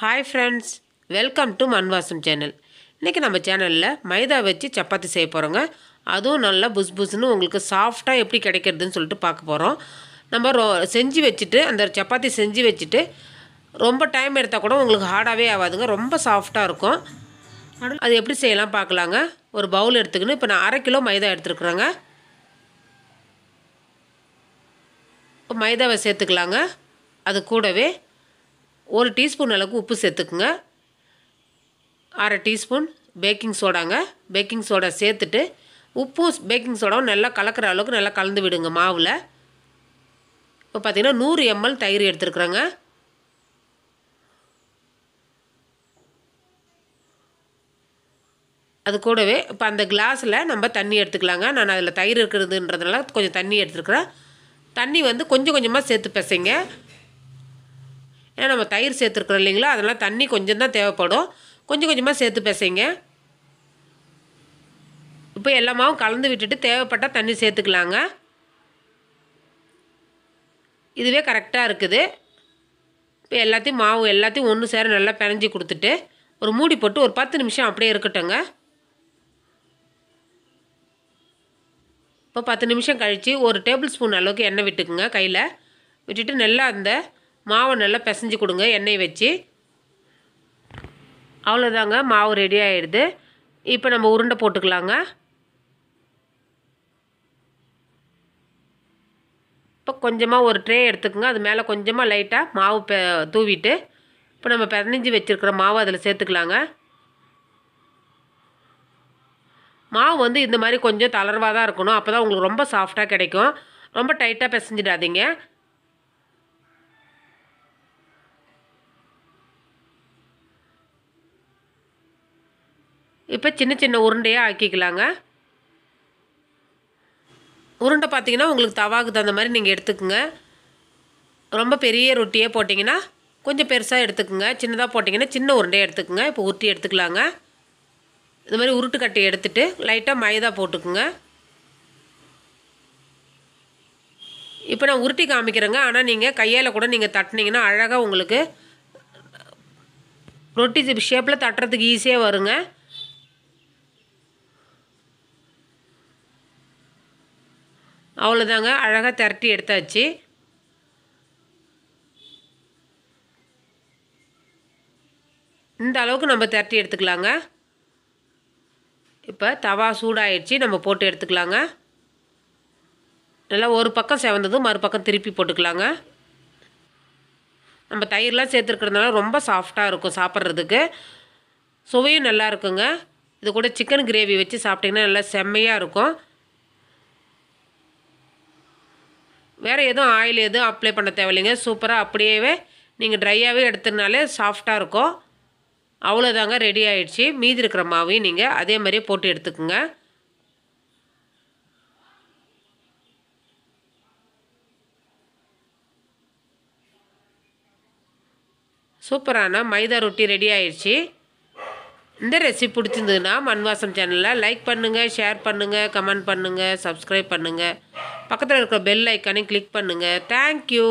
Hi friends, welcome to மண்வாசம் channel. இன்றைக்கி நம்ம சேனலில் மைதா வச்சு சப்பாத்தி செய்ய போகிறோங்க. அதுவும் நல்லா புஸ் புஸ்ன்னு உங்களுக்கு சாஃப்டாக எப்படி கிடைக்கிறதுன்னு சொல்லிட்டு பார்க்க போகிறோம். நம்ம செஞ்சு வச்சுட்டு அந்த சப்பாத்தி செஞ்சு வச்சுட்டு ரொம்ப டைம் எடுத்தால் கூட உங்களுக்கு ஹார்டாகவே ஆகாதுங்க. ரொம்ப சாஃப்டாக இருக்கும். அது எப்படி செய்யலாம் பார்க்கலாங்க. ஒரு பவுல் எடுத்துக்கின்னு இப்போ நான் 1/2 கிலோ மைதா எடுத்துருக்குறேங்க. இப்போ மைதாவை சேர்த்துக்கலாங்க. அது கூடவே 1 டீஸ்பூன் அளவுக்கு உப்பு சேர்த்துக்குங்க. 1/2 டீஸ்பூன் பேக்கிங் சோடாங்க. பேக்கிங் சோடா சேர்த்துட்டு உப்பும் பேக்கிங் சோடாவும் நல்லா கலக்கிற அளவுக்கு நல்லா கலந்து விடுங்க மாவில். இப்போ பார்த்திங்கன்னா 100 ml தயிர் எடுத்துருக்குறேங்க. அது கூடவே இப்போ அந்த கிளாஸில் நம்ம தண்ணி எடுத்துக்கலாங்க. நான் அதில் தயிர் இருக்கிறதுன்றதுனால கொஞ்சம் தண்ணி எடுத்துருக்குறேன். தண்ணி வந்து கொஞ்சம் கொஞ்சமாக சேர்த்து பிசைங்க. ஏன்னா நம்ம தயிர் சேர்த்துருக்குறோம் இல்லைங்களா, அதனால் தண்ணி கொஞ்சம் தான் தேவைப்படும். கொஞ்சம் கொஞ்சமாக சேர்த்து பிசைங்க. இப்போ எல்லாமாவும் கலந்து விட்டுட்டு தேவைப்பட்டால் தண்ணி சேர்த்துக்கலாங்க. இதுவே கரெக்டாக இருக்குது. இப்போ எல்லாத்தையும் ஒன்று சேர நல்லா பிணைஞ்சி கொடுத்துட்டு ஒரு மூடி போட்டு ஒரு 10 நிமிஷம் அப்படியே இருக்கட்டுங்க. இப்போ 10 நிமிஷம் கழித்து ஒரு டேபிள் ஸ்பூன் அளவுக்கு எண்ணெய் விட்டுக்குங்க. கையில் விட்டுட்டு நல்லா அந்த மாவை நல்லா பிசைஞ்சு கொடுங்க எண்ணெய் வச்சு. அவ்வளோதாங்க, மாவு ரெடி ஆகிடுது. இப்போ நம்ம உருண்டை போட்டுக்கலாங்க. இப்போ கொஞ்சமாக ஒரு ட்ரே எடுத்துக்கோங்க. அது மேலே கொஞ்சமாக லைட்டாக மாவு தூவிட்டு இப்போ நம்ம பிசைஞ்சு வச்சுருக்கிற மாவு அதில் சேர்த்துக்கலாங்க. மாவு வந்து இந்த மாதிரி கொஞ்சம் தளர்வாக தான் இருக்கணும். அப்போ தான் உங்களுக்கு ரொம்ப சாஃப்டாக கிடைக்கும். ரொம்ப டைட்டாக பிசைஞ்சிடாதீங்க. இப்போ சின்ன சின்ன உருண்டையாக ஆக்கிக்கலாங்க. உருண்டை பார்த்திங்கன்னா உங்களுக்கு தவாக்கு தகுந்த மாதிரி நீங்கள் எடுத்துக்குங்க. ரொம்ப பெரிய ரொட்டியே போட்டிங்கன்னா கொஞ்சம் பெருசாக எடுத்துக்குங்க. சின்னதாக போட்டிங்கன்னா சின்ன உருண்டையாக எடுத்துக்குங்க. இப்போ உருட்டி எடுத்துக்கலாங்க. இந்த மாதிரி உருட்டு கட்டி எடுத்துகிட்டு லைட்டாக மைதா போட்டுக்குங்க. இப்போ நான் உருட்டி காமிக்கிறேங்க. ஆனால் நீங்கள் கையால் கூட நீங்கள் தட்டினீங்கன்னா அழகாக உங்களுக்கு ரொட்டி ஷேப்பில் தட்டுறதுக்கு ஈஸியாக வருங்க. அவ்வளோதாங்க, அழகாக திரட்டி எடுத்தாச்சு. இந்த அளவுக்கு நம்ம திரட்டி எடுத்துக்கலாங்க. இப்போ தவா சூடாகிடுச்சு, நம்ம போட்டு எடுத்துக்கலாங்க. நல்லா ஒரு பக்கம் செவந்ததும் மறுபக்கம் திருப்பி போட்டுக்கலாங்க. நம்ம தயிர்லாம் சேர்த்துருக்கிறதுனால ரொம்ப சாஃப்டாக இருக்கும் சாப்பிட்றதுக்கு. சுவையும் நல்லா இருக்குங்க. இது கூட சிக்கன் கிரேவி வச்சு சாப்பிட்டிங்கன்னா நல்லா செம்மையாக இருக்கும். வேறு எதுவும் ஆயில் எதுவும் அப்ளை பண்ண தேவையில்லைங்க. சூப்பராக அப்படியே நீங்கள் ட்ரையாகவே எடுத்துனாலே சாஃப்டாக இருக்கும். அவ்வளோதாங்க, ரெடி ஆகிடுச்சு. மீதி இருக்கிற மாவையும் நீங்கள் அதே மாதிரியே போட்டு எடுத்துக்குங்க. சூப்பரான மைதா ரொட்டி ரெடி ஆகிடுச்சு. இந்த ரெசிபி பிடிச்சிருந்ததுன்னா மண்வாசம் சேனலில் லைக் பண்ணுங்கள், ஷேர் பண்ணுங்கள், கமெண்ட் பண்ணுங்கள், சப்ஸ்கிரைப் பண்ணுங்கள். பக்கத்தில் இருக்கிற பெல் ஐக்கானையும் கிளிக் பண்ணுங்கள். தேங்க்யூ.